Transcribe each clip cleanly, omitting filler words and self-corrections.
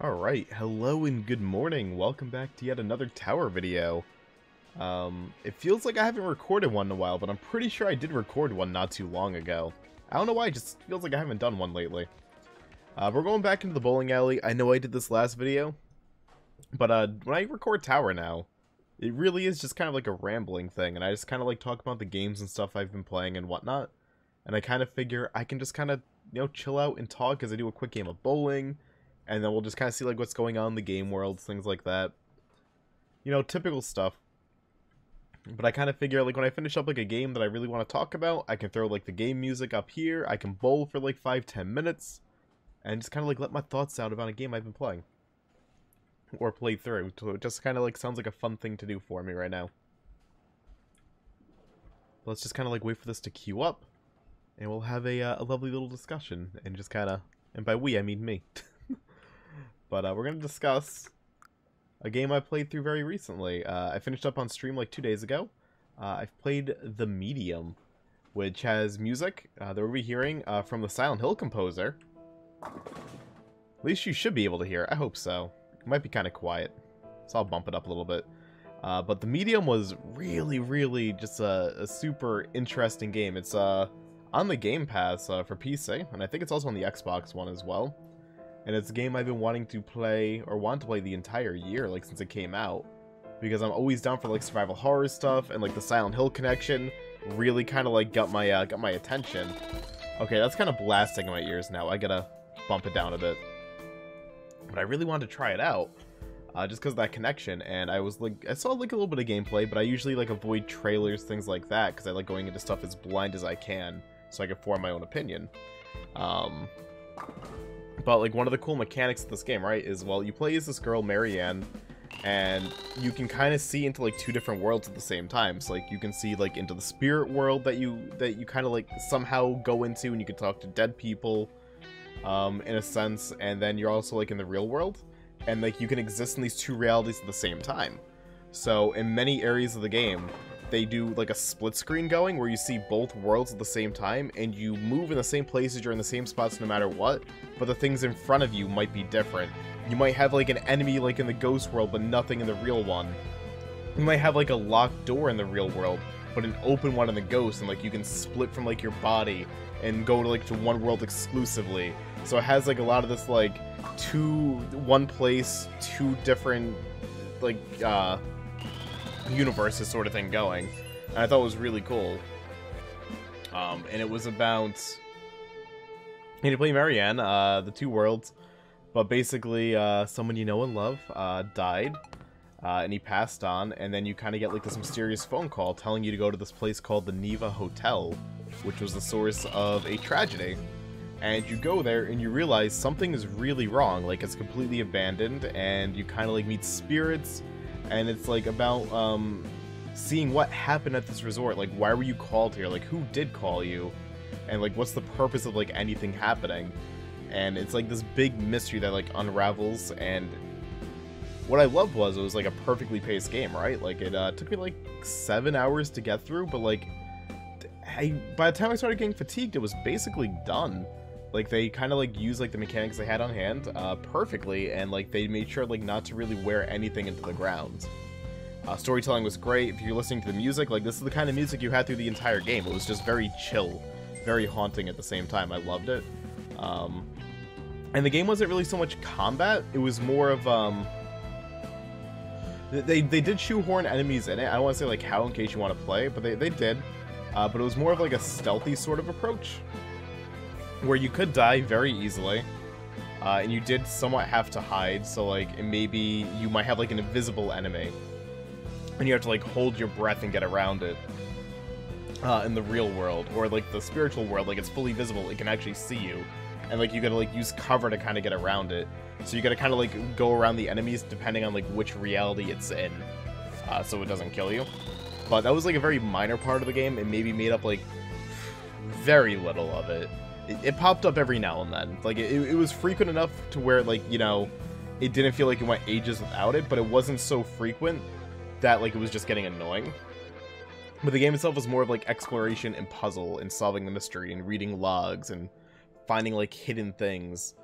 Alright, hello and good morning. Welcome back to yet another tower video. It feels like I haven't recorded one in a while, but I'm pretty sure I did record one not too long ago. I don't know why, it just feels like I haven't done one lately. We're going back into the bowling alley. I know I did this last video, but when I record tower now, it really is just kind of like a rambling thing, and I just kind of like talk about the games and stuff I've been playing and whatnot. And I kind of figure I can just kind of, chill out and talk as I do a quick game of bowling. And then we'll just kind of see, like, what's going on in the game world, things like that. Typical stuff. But I kind of figure, like, when I finish up, like, a game that I really want to talk about, I can throw, like, the game music up here. I can bowl for, like, 5-10 minutes. And just kind of, like, let my thoughts out about a game I've been playing. Or play through. So it just kind of, like, sounds like a fun thing to do for me right now. Let's just kind of, like, wait for this to queue up. And we'll have a lovely little discussion. And just kind of... And by we, I mean me. But we're going to discuss a game I played through very recently. I finished up on stream like 2 days ago. I've played The Medium, which has music that we'll be hearing from the Silent Hill composer. At least you should be able to hear. I hope so. It might be kind of quiet, so I'll bump it up a little bit. But The Medium was really just a super interesting game. It's on the Game Pass for PC, and I think it's also on the Xbox One as well. And it's a game I've been wanting to play, or want to play the entire year, like, since it came out. Because I'm always down for, like, survival horror stuff, and, like, the Silent Hill connection really kind of, like, got my attention. Okay, that's kind of blasting in my ears now. I gotta bump it down a bit. But I really wanted to try it out, just because of that connection, and I saw, like, a little bit of gameplay, but I usually, like, avoid trailers, things like that, because I like going into stuff as blind as I can, so I can form my own opinion. But, like, one of the cool mechanics of this game, right, is, well, you play as this girl, Marianne, and you can kind of see into, like, two different worlds at the same time. So, like, you can see, like, into the spirit world that you kind of, like, somehow go into, and you can talk to dead people, in a sense, and then you're also, like, in the real world, and, like, you can exist in these two realities at the same time. So, in many areas of the game, they do, like, a split screen going, where you see both worlds at the same time, and you move in the same places, you're in the same spots no matter what, but the things in front of you might be different. You might have, like, an enemy, like, in the ghost world, but nothing in the real one. You might have, like, a locked door in the real world, but an open one in the ghost, and, like, you can split from, like, your body and go to, like, to one world exclusively. So it has, like, a lot of this, like, one place, two different, like, universes sort of thing going, and I thought it was really cool. And it was about, you play Marianne, the two worlds, but basically someone you know and love died, and he passed on, and then you kind of get, like, this mysterious phone call telling you to go to this place called the Neva Hotel, which was the source of a tragedy. And you go there and you realize something is really wrong, like, it's completely abandoned, and you kind of, like, meet spirits. And it's, like, about, seeing what happened at this resort. Like, why were you called here? Like, who did call you? And, like, what's the purpose of, like, anything happening? And it's, like, this big mystery that, like, unravels. And what I loved was, it was, like, a perfectly paced game, right? Like, it took me, like, 7 hours to get through, but, like, by the time I started getting fatigued, it was basically done. Like, they kind of, like, used, like, the mechanics they had on hand perfectly, and, like, they made sure, like, not to really wear anything into the ground. Storytelling was great. If you're listening to the music, like, this is the kind of music you had through the entire game. It was just very chill, very haunting at the same time. I loved it. And the game wasn't really so much combat. It was more of, they did shoehorn enemies in it. I don't want to say, like, how in case you want to play, but they did. But it was more of, like, a stealthy sort of approach, where you could die very easily, and you did somewhat have to hide, so, like, maybe you might have, like, an invisible enemy, and you have to, like, hold your breath and get around it, in the real world, or, like, the spiritual world, like, it's fully visible, it can actually see you, and, like, you gotta, like, use cover to kind of get around it, so you gotta kind of, like, go around the enemies depending on, like, which reality it's in, so it doesn't kill you. But that was, like, a very minor part of the game, and maybe made up, like, very little of it. It popped up every now and then. Like, it was frequent enough to where, like, it didn't feel like it went ages without it, but it wasn't so frequent that, like, it was just getting annoying. But the game itself was more of, like, exploration and puzzle and solving the mystery and reading logs and finding, like, hidden things.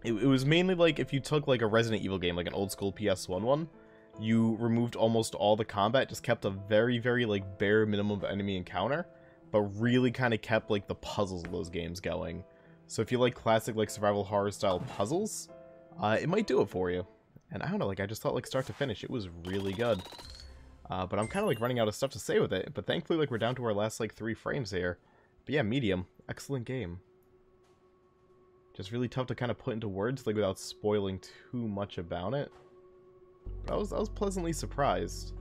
It was mainly like if you took like a Resident Evil game, like an old school PS1 one, you removed almost all the combat, just kept a very, very like bare minimum of enemy encounter, but really kind of kept like the puzzles of those games going. So if you like classic like survival horror style puzzles, it might do it for you. And I don't know, like I just thought like start to finish, it was really good. But I'm kind of like running out of stuff to say with it, but thankfully like we're down to our last like 3 frames here. But yeah, medium, excellent game. Just really tough to kind of put into words like without spoiling too much about it. But I was pleasantly surprised.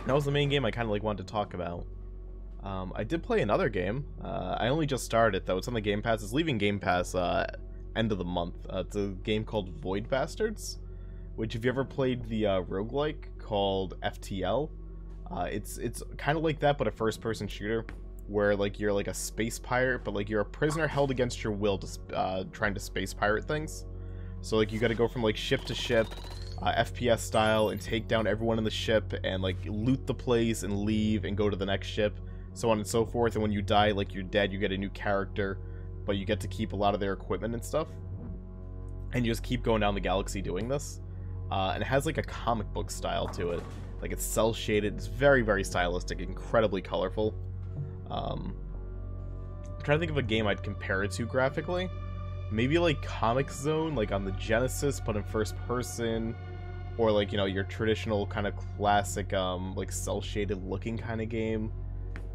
That was the main game I kind of like wanted to talk about. I did play another game. I only just started it though. It's on the Game Pass. It's leaving Game Pass end of the month. It's a game called Void Bastards, which if you ever played the roguelike called FTL, it's kind of like that but a first-person shooter where like you're like a space pirate, but like you're a prisoner held against your will to trying to space pirate things. So like you got to go from like ship to ship, FPS style, and take down everyone in the ship and like loot the place and leave and go to the next ship, so on and so forth. And when you die, like you're dead, you get a new character, but you get to keep a lot of their equipment and stuff. And you just keep going down the galaxy doing this. And it has like a comic book style to it. Like it's cel shaded, it's very, very stylistic, incredibly colorful. I'm trying to think of a game I'd compare it to graphically. Maybe like Comix Zone, like on the Genesis, but in first person. Or like, you know, your traditional kind of classic, like cel-shaded looking kind of game.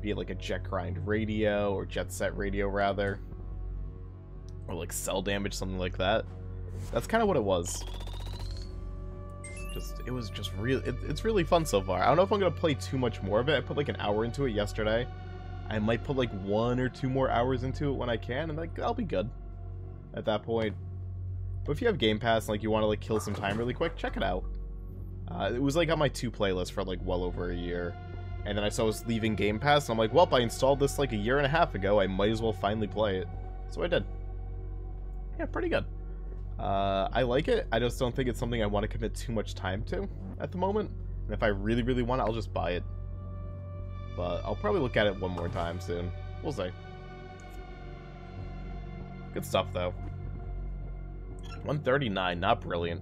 Be it like a Jet Grind Radio, or Jet Set Radio rather. Or like Cell Damage, something like that. That's kind of what it was. It was just really, it's really fun so far. I don't know if I'm going to play too much more of it. I put like an hour into it yesterday. I might put like 1 or 2 more hours into it when I can, and like I'll be good at that point. But if you have Game Pass and like you want to like kill some time really quick, check it out. It was like on my 2 playlists for like well over a year, and then I saw it was leaving Game Pass, and I'm like, well, I installed this like a year and a half ago. I might as well finally play it, so I did. Yeah, pretty good. I like it. I just don't think it's something I want to commit too much time to at the moment. And if I really, really want it, I'll just buy it. But I'll probably look at it one more time soon. We'll see. Good stuff, though. 139, not brilliant.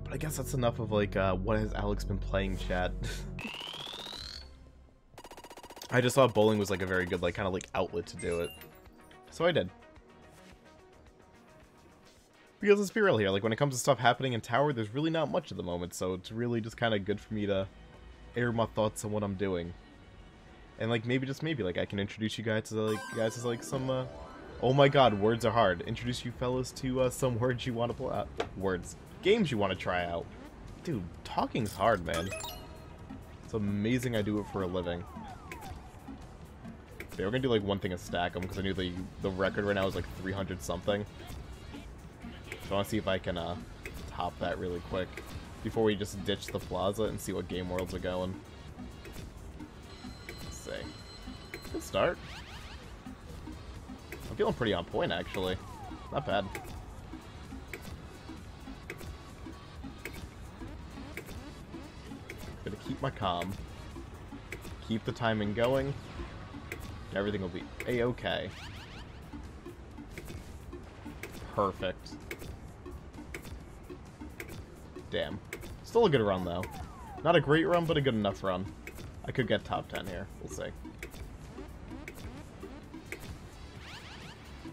But I guess that's enough of, like, what has Alex been playing, chat. I just thought bowling was, like, a very good, like, kind of, like, outlet to do it. So I did. Because let's be real here, like, when it comes to stuff happening in Tower, there's really not much at the moment, so it's really just kind of good for me to air my thoughts on what I'm doing. And, like, maybe, just maybe, like, I can introduce you guys to, some, oh my god, words are hard. Introduce you fellas to, some words you want to play out. Games you want to try out. Dude, talking's hard, man. It's amazing I do it for a living. Okay, we're gonna do, like, one thing a stack them, because I knew the record right now is, like, 300 something. So I want to see if I can, top that really quick before we just ditch the plaza and see what game worlds are going. Let's see. Good start. I'm feeling pretty on point, actually. Not bad. Gonna keep my calm. Keep the timing going. Everything will be a-okay. Perfect. Damn. Still a good run, though. Not a great run, but a good enough run. I could get top 10 here. We'll see.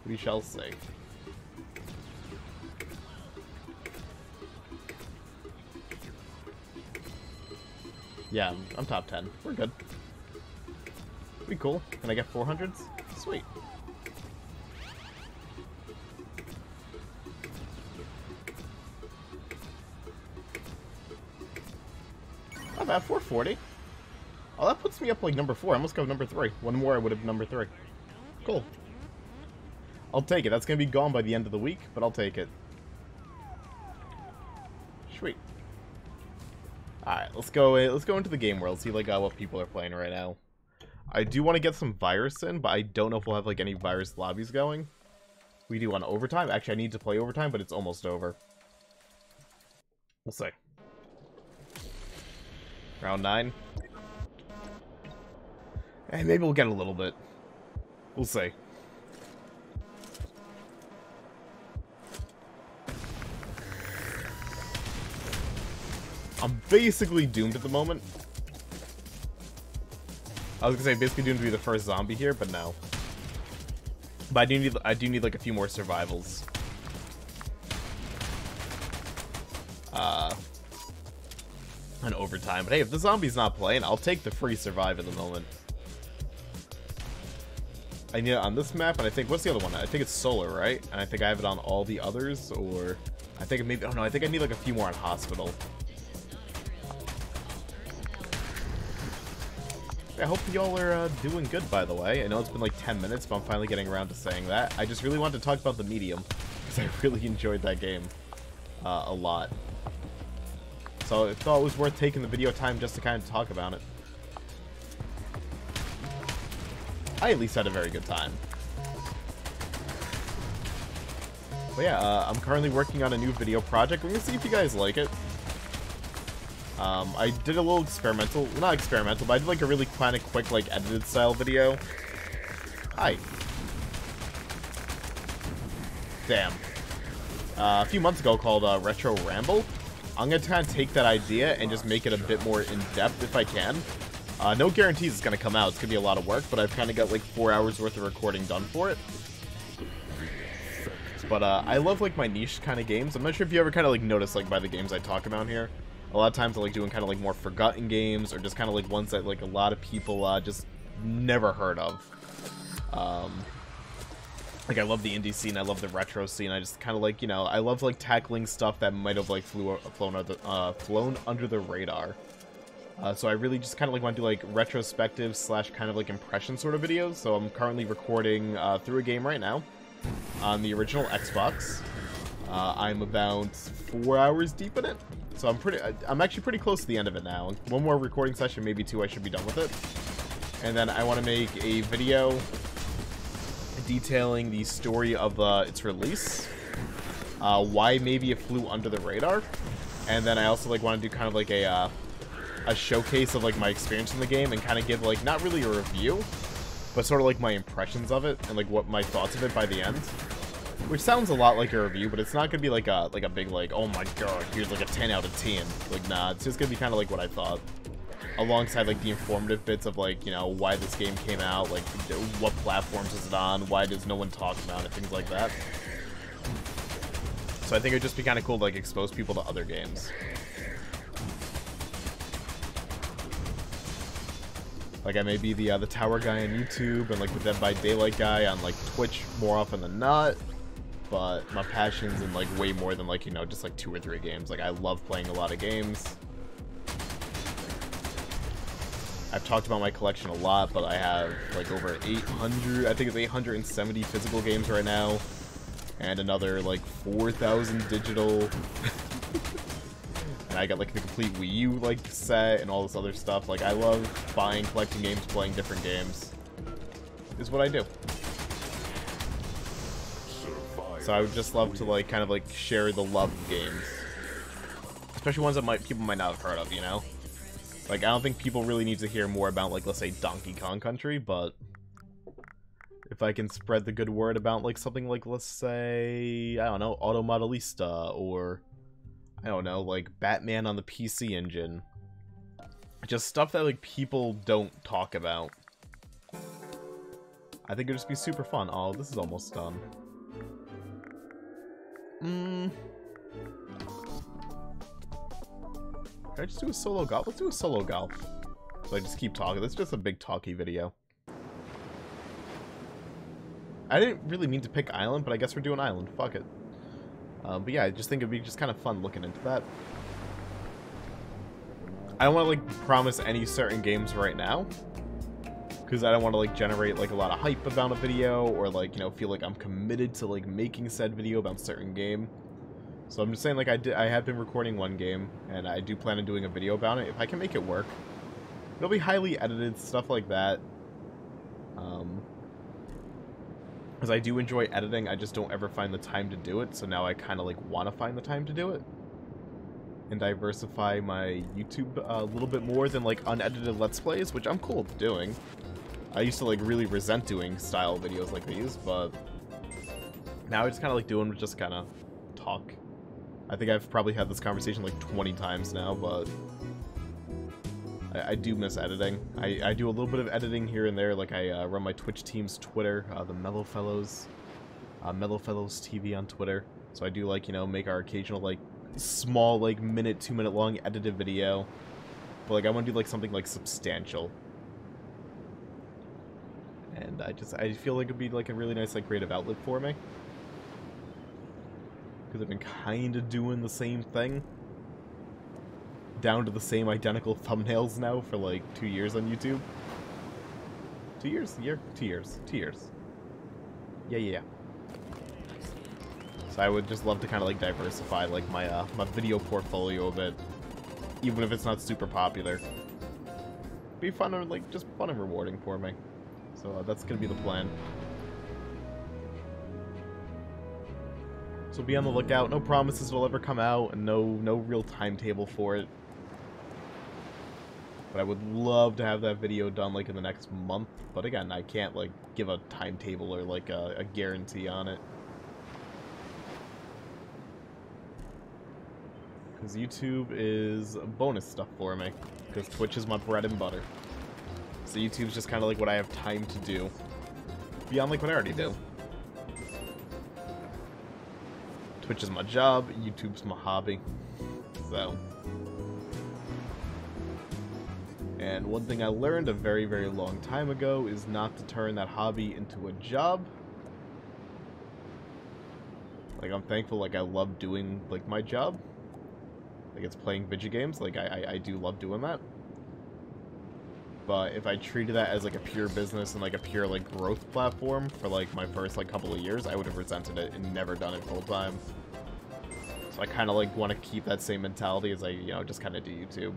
We shall see. Yeah, I'm top 10. We're good. We cool. Can I get 400s? Sweet. Not bad, 440. Oh, that puts me up like number 4. I almost got number 3. One more, I would have number 3. Cool. I'll take it. That's gonna be gone by the end of the week, but I'll take it. Sweet. Alright, let's go into the game world, see like what people are playing right now. I do want to get some virus in, but I don't know if we'll have like any virus lobbies going. We do want overtime. Actually, I need to play overtime, but it's almost over. We'll see. Round 9. And maybe we'll get a little bit. We'll see. I'm basically doomed at the moment. I was gonna say basically doomed to be the first zombie here, but no. But I do need like a few more survivals. And overtime. But hey, if the zombie's not playing, I'll take the free survive at the moment. I need it on this map, and I think, what's the other one? I think it's solar, right? And I think I have it on all the others, or I think maybe, oh no, I think I need like a few more on hospital. I hope y'all are doing good, by the way. I know it's been like 10 minutes, but I'm finally getting around to saying that. I just really wanted to talk about the Medium, because I really enjoyed that game a lot. So I thought it was worth taking the video time just to kind of talk about it. I at least had a very good time. But yeah, I'm currently working on a new video project. We're gonna see if you guys like it. I did a little experimental, not experimental, but I did like a really kind of quick, like, edited style video. Hi. Damn. A few months ago called Retro Ramble. I'm going to kind of take that idea and just make it a bit more in-depth if I can. No guarantees it's going to come out. It's going to be a lot of work, but I've kind of got like 4 hours worth of recording done for it. But I love like my niche kind of games. I'm not sure if you ever kind of like notice like by the games I talk about here. A lot of times I like doing kind of like more forgotten games or just kind of like ones that like a lot of people just never heard of. Like I love the indie scene, I love the retro scene. I just kind of like, you know, I love like tackling stuff that might have like flown under the radar. So I really just kind of like want to do like retrospective slash kind of like impression sort of videos. So I'm currently recording through a game right now on the original Xbox. I'm about 4 hours deep in it. So I'm actually pretty close to the end of it now. One more recording session, maybe 2, I should be done with it. And then I want to make a video detailing the story of its release, why maybe it flew under the radar, and then I also like want to do kind of like a showcase of like my experience in the game and kind of give like not really a review, but sort of like my impressions of it and like what my thoughts of it by the end. Which sounds a lot like a review, but it's not gonna be like a big like, oh my god, here's like a 10 out of 10. Like nah, it's just gonna be kind of like what I thought, alongside like the informative bits of like, you know, why this game came out, like what platforms is it on, why does no one talk about it, things like that. So I think it'd just be kind of cool to like expose people to other games. Like I may be the tower guy on YouTube and like the Dead by Daylight guy on like Twitch more often than not, but my passion's in like way more than like, you know, just like 2 or 3 games. Like I love playing a lot of games. I've talked about my collection a lot, but I have like over 800, I think it's 870 physical games right now, and another like 4,000 digital. And I got like the complete Wii U like set and all this other stuff. Like I love buying, collecting games, playing different games. Is what I do. So I would just love to like kind of like share the love of games, especially ones that people might not have heard of, you know. Like, I don't think people really need to hear more about, like, let's say, Donkey Kong Country, but if I can spread the good word about, like, something like, let's say, I don't know, Auto Modelista, or, I don't know, like, Batman on the PC Engine. Just stuff that, like, people don't talk about. I think it'd just be super fun. Oh, this is almost done. Can I just do a solo golf? Let's do a solo golf. So I just keep talking. This is just a big talky video. I didn't really mean to pick Island, but I guess we're doing Island. Fuck it. But yeah, I just think it'd be just kind of fun looking into that. I don't want to, like, promise any certain games right now, because I don't want to, like, generate, like, a lot of hype about a video, or, like, you know, feel like I'm committed to, like, making said video about a certain game. So I'm just saying, like, I have been recording one game, and I do plan on doing a video about it. If I can make it work, it'll be highly edited, stuff like that. Because I do enjoy editing, I just don't ever find the time to do it, so now I kind of, like, want to find the time to do it. And diversify my YouTube a little bit more than, like, unedited Let's Plays, which I'm cool with doing. I used to, like, really resent doing style videos like these, but now I just kind of like doing just kind of talk. I think I've probably had this conversation like 20 times now, but I do miss editing. I do a little bit of editing here and there, like I run my Twitch team's Twitter, the Mellow Fellows TV on Twitter. So I do, like, you know, make our occasional, like, small, like, minute, 2-minute long edited video. But, like, I want to do, like, something, like, substantial. And I feel like it'd be, like, a really nice, like, creative outlet for me. Because I've been kind of doing the same thing. Down to the same identical thumbnails now for, like, 2 years on YouTube. 2 years? 2 years. 2 years. Yeah. So I would just love to kind of, like, diversify, like, my my video portfolio a bit, even if it's not super popular. Be fun and, like, just fun and rewarding for me. So that's gonna be the plan. So be on the lookout. No promises will ever come out, and no real timetable for it. But I would love to have that video done, like, in the next month. But again, I can't, like, give a timetable or, like, a guarantee on it. Because YouTube is bonus stuff for me. Because Twitch is my bread and butter. So YouTube's just kind of like what I have time to do. Beyond, like, what I already do. Twitch is my job, YouTube's my hobby. So. And one thing I learned a very, very long time ago is not to turn that hobby into a job. Like, I'm thankful, like, I love doing, like, my job. Like, it's playing video games. Like, I do love doing that. But if I treated that as, like, a pure business and, like, a pure, like, growth platform for, like, my first, like, couple of years, I would have resented it and never done it full time. So I kind of, like, want to keep that same mentality as I, you know, just kind of do YouTube.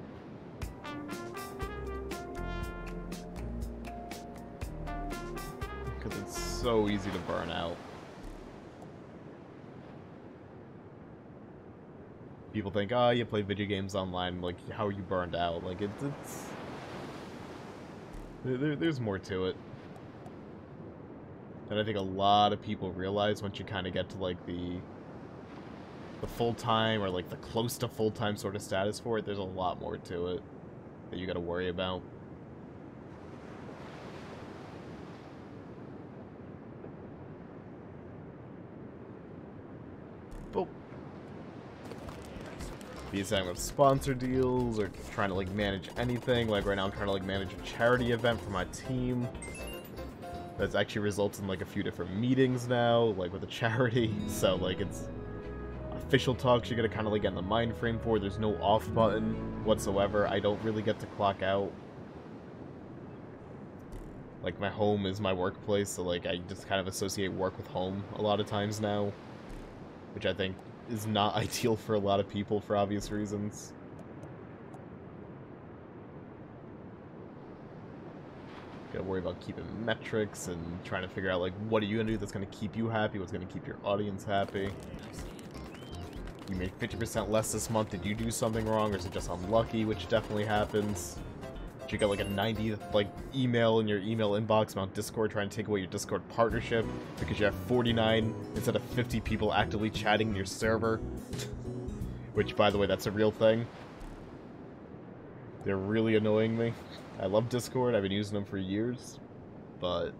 Because it's so easy to burn out. People think, oh, you play video games online, like, how are you burned out? Like, there's more to it. And I think a lot of people realize once you kind of get to, like, the full-time or, like, the close to full-time sort of status for it, there's a lot more to it that you gotta worry about. But be it with sponsor deals or trying to, like, manage anything. Like, right now I'm trying to, like, manage a charity event for my team. That's actually results in, like, a few different meetings now, like, with a charity. So, like, it's official talks you gotta kind of, like, get in the mind frame for. There's no off button whatsoever. I don't really get to clock out. Like, my home is my workplace, so, like, I just kind of associate work with home a lot of times now. Which I think is not ideal for a lot of people for obvious reasons. Gotta worry about keeping metrics and trying to figure out, like, what are you gonna do that's gonna keep you happy, what's gonna keep your audience happy. You made 50% less this month, did you do something wrong, or is it just unlucky, which definitely happens. Did you get, like, a 90, like, email in your email inbox about Discord trying to take away your Discord partnership because you have 49 instead of 50 people actively chatting in your server? Which, by the way, that's a real thing. They're really annoying me. I love Discord, I've been using them for years, but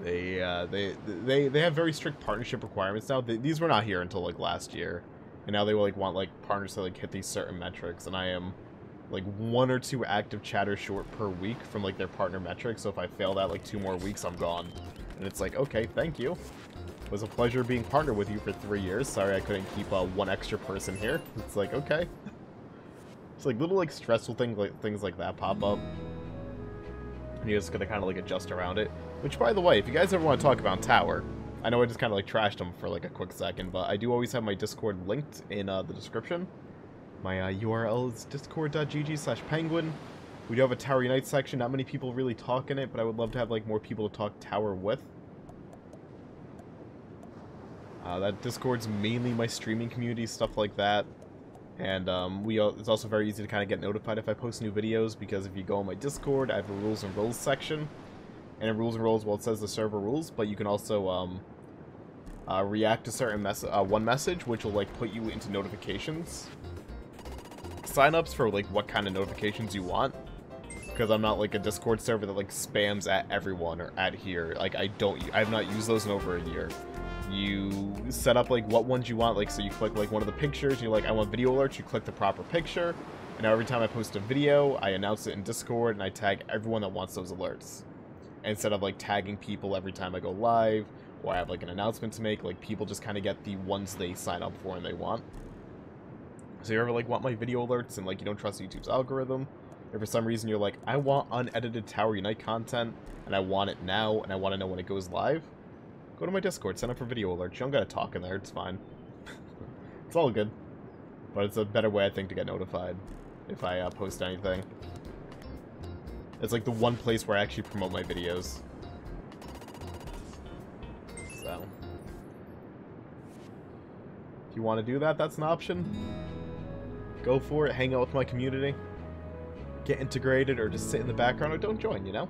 they have very strict partnership requirements now. These were not here until, like, last year. And now they will, like, want, like, partners to, like, hit these certain metrics, and I am, like, 1 or 2 active chatters short per week from, like, their partner metrics, so if I fail that, like, 2 more weeks, I'm gone. And it's like, okay, thank you. It was a pleasure being partnered with you for 3 years. Sorry I couldn't keep 1 extra person here. It's like, okay. It's like little, like, stressful things like that pop up. And you're just gonna kind of, like, adjust around it. Which, by the way, if you guys ever want to talk about Tower, I know I just kind of, like, trashed them for, like, a quick second, but I do always have my Discord linked in the description. My URL is discord.gg/penguin. We do have a Tower Unite section. Not many people really talk in it, but I would love to have, like, more people to talk Tower with. That Discord's mainly my streaming community, stuff like that. And it's also very easy to kind of get notified if I post new videos, because if you go on my Discord, I have a rules and roles section. And in rules and roles, well, it says the server rules, but you can also react to certain one message, which will like put you into notifications. Signups for like what kind of notifications you want. Because I'm not like a Discord server that like spams at everyone or at here. Like I have not used those in over a year. You set up like what ones you want, like so you click like one of the pictures, and you're like, I want video alerts, you click the proper picture, and now every time I post a video, I announce it in Discord and I tag everyone that wants those alerts. Instead of like tagging people every time I go live, or I have like an announcement to make, like people just kind of get the ones they sign up for and they want. So you ever like want my video alerts and like you don't trust YouTube's algorithm, or for some reason you're like, I want unedited Tower Unite content and I want it now and I want to know when it goes live, go to my Discord, sign up for video alerts. You don't gotta talk in there, it's fine. It's all good. But it's a better way, I think, to get notified if I post anything. It's like the one place where I actually promote my videos. So, if you want to do that, that's an option. Go for it, hang out with my community. Get integrated, or just sit in the background, or don't join, you know?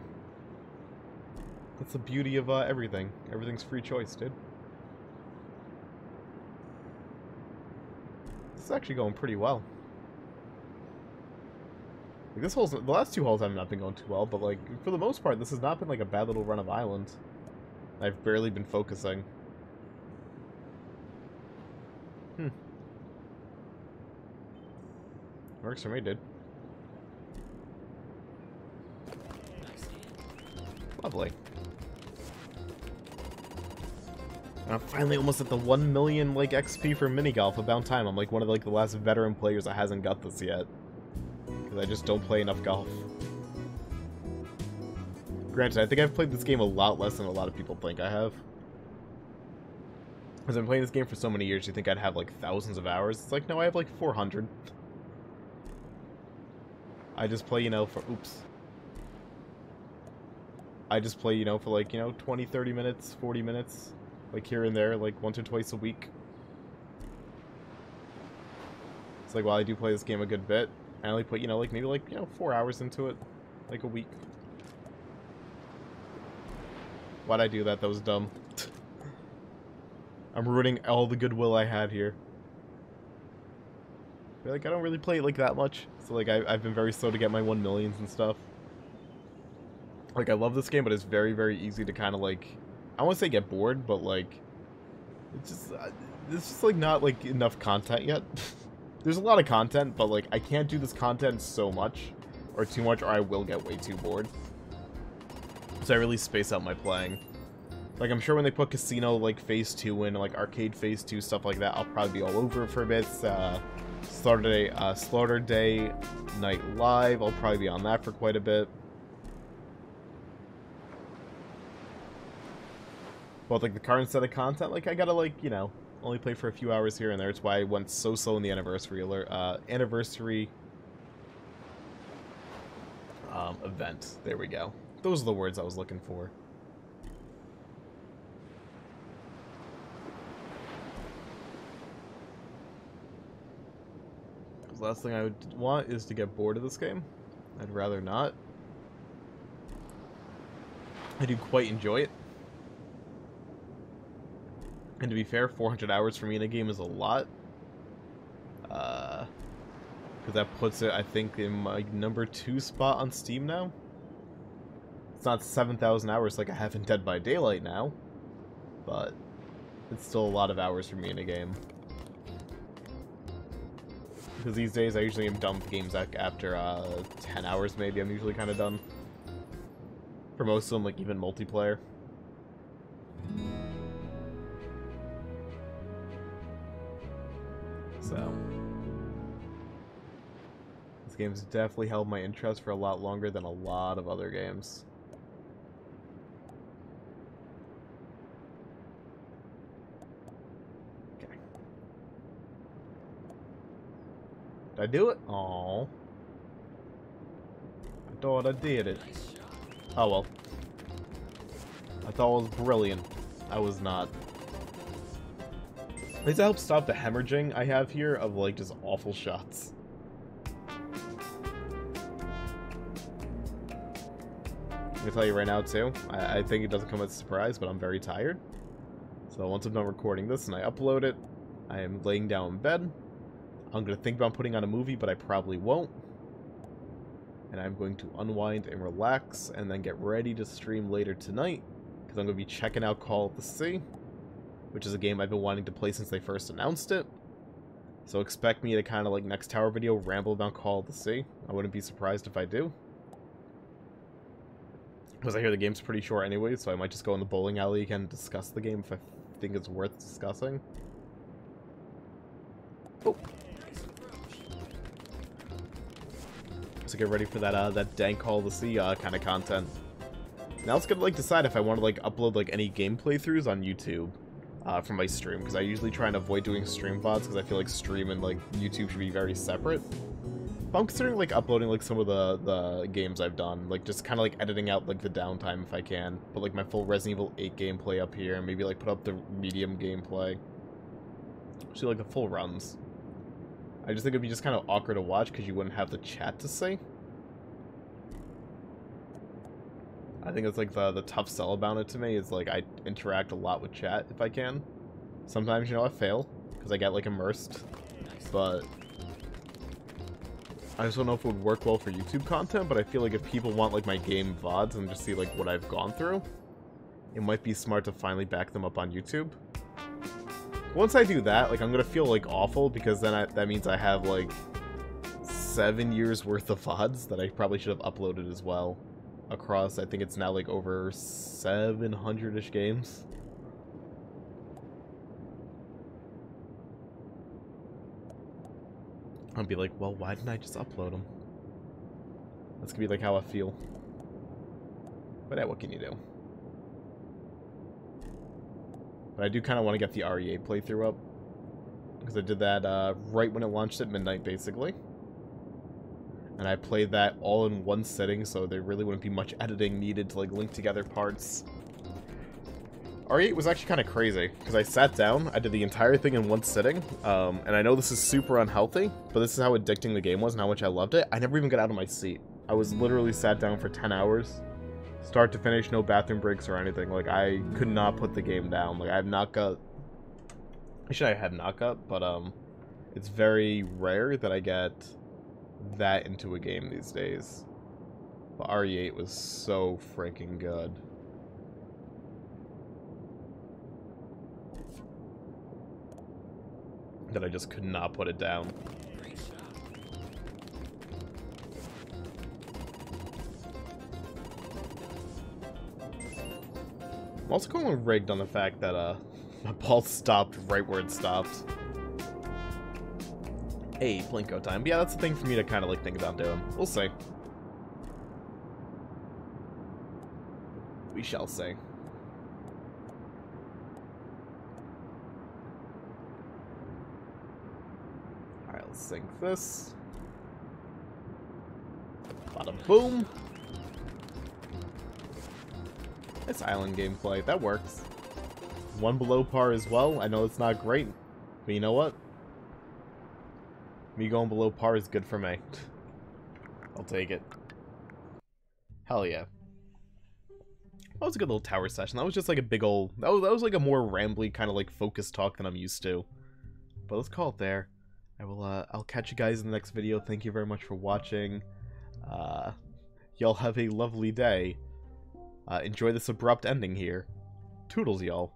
That's the beauty of everything. Everything's free choice, dude. This is actually going pretty well. Like this the last two holes have not been going too well, but like for the most part, this has not been like a bad little run of island. I've barely been focusing. Works for me, dude. Lovely. I'm finally almost at the 1 million like XP for mini golf. About time. I'm like one of like the last veteran players that hasn't got this yet. Because I just don't play enough golf. Granted, I think I've played this game a lot less than a lot of people think I have. Because I've been playing this game for so many years, you think I'd have like thousands of hours. It's like, no, I have like 400. I just play, you know, for... Oops. I just play, you know, for like, you know, 20, 30 minutes, 40 minutes. Like here and there, like once or twice a week. It's like, while I do play this game a good bit, I only put, you know, like maybe like, you know, 4 hours into it. Like a week. Why'd I do that? That was dumb. I'm ruining all the goodwill I had here. But, like, I don't really play it like that much. So like I've been very slow to get my 1 millions and stuff. Like I love this game, but it's very, very easy to kind of like, I won't say get bored, but like it's just like not like enough content yet. There's a lot of content, but like I can't do this content so much or too much, or I will get way too bored. So I really space out my playing. Like I'm sure when they put Casino like Phase 2 in, like Arcade Phase 2, stuff like that, I'll probably be all over it for a bit. Slaughter Day Night Live, I'll probably be on that for quite a bit. But like the current set of content, like I gotta like, you know, only play for a few hours here and there. It's why I went so slow in the anniversary event. There we go. Those are the words I was looking for. The last thing I would want is to get bored of this game. I'd rather not. I do quite enjoy it. And to be fair, 400 hours for me in a game is a lot. Because that puts it, I think, in my #2 spot on Steam now. It's not 7,000 hours like I have in Dead by Daylight now. But it's still a lot of hours for me in a game. Because these days I usually am done with games after 10 hours maybe. I'm usually kind of done. For most of them, like even multiplayer. So, this game's definitely held my interest for a lot longer than a lot of other games. Okay. Did I do it? Aww. I thought I did it. Oh well. I thought it was brilliant. I was not. At least it helps stop the hemorrhaging I have here of, like, just awful shots. I'm gonna tell you right now, too. I think it doesn't come as a surprise, but I'm very tired. So So once I'm done recording this and I upload it, I am laying down in bed. I'm going to think about putting on a movie, but I probably won't. And I'm going to unwind and relax and then get ready to stream later tonight, because I'm going to be checking out Call of the Sea, which is a game I've been wanting to play since they first announced it. So expect me to kind of like next tower video ramble about Call of the Sea. I wouldn't be surprised if I do. Because I hear the game's pretty short anyway, so I might just go in the bowling alley again and discuss the game if I think it's worth discussing. Oh. So get ready for that that dank Call of the Sea kind of content. Now it's gonna like decide if I want to like upload like any game playthroughs on YouTube from my stream, because I usually try and avoid doing stream VODs because I feel like stream and like YouTube should be very separate. But I'm considering like uploading like some of the games I've done, like just kind of like editing out like the downtime if I can. Put like my full Resident Evil 8 gameplay up here, and maybe like put up the medium gameplay. Actually, like the full runs. I just think it'd be just kind of awkward to watch because you wouldn't have the chat to say. I think it's like the tough sell about it to me is like I interact a lot with chat if I can. Sometimes, you know, I fail because I get like immersed, but I just don't know if it would work well for YouTube content. But I feel like if people want like my game VODs and just see like what I've gone through, it might be smart to finally back them up on YouTube. Once I do that, like I'm gonna feel like awful because then that means I have like 7 years worth of VODs that I probably should have uploaded as well. Across, I think it's now like over 700-ish games. I'll be like, well, why didn't I just upload them? That's gonna be like how I feel. But yeah, what can you do? But I do kind of want to get the RE8 playthrough up, because I did that right when it launched at midnight, basically. And I played that all in one sitting, so there really wouldn't be much editing needed to like link together parts. RE8 was actually kind of crazy, because I sat down, I did the entire thing in one sitting, and I know this is super unhealthy, but this is how addicting the game was and how much I loved it. I never even got out of my seat. I was literally sat down for 10 hours, start to finish, no bathroom breaks or anything. Like, I could not put the game down. Like, I have not got... Actually, I have not got, but it's very rare that I get that into a game these days. But RE8 was so freaking good. That I just could not put it down. I'm also going rigged on the fact that my ball stopped right where it stopped. Hey, Plinko time. But yeah, that's the thing for me to kind of like think about doing. We'll see. We shall see. Alright, let's sync this. Bada boom. It's island gameplay. That works. One below par as well. I know it's not great, but you know what? Me going below par is good for me. I'll take it. Hell yeah. That was a good little tower session. That was just like a big old... That was like a more rambly kind of like focused talk than I'm used to. But let's call it there. I'll catch you guys in the next video. Thank you very much for watching. Y'all have a lovely day. Enjoy this abrupt ending here. Toodles, y'all.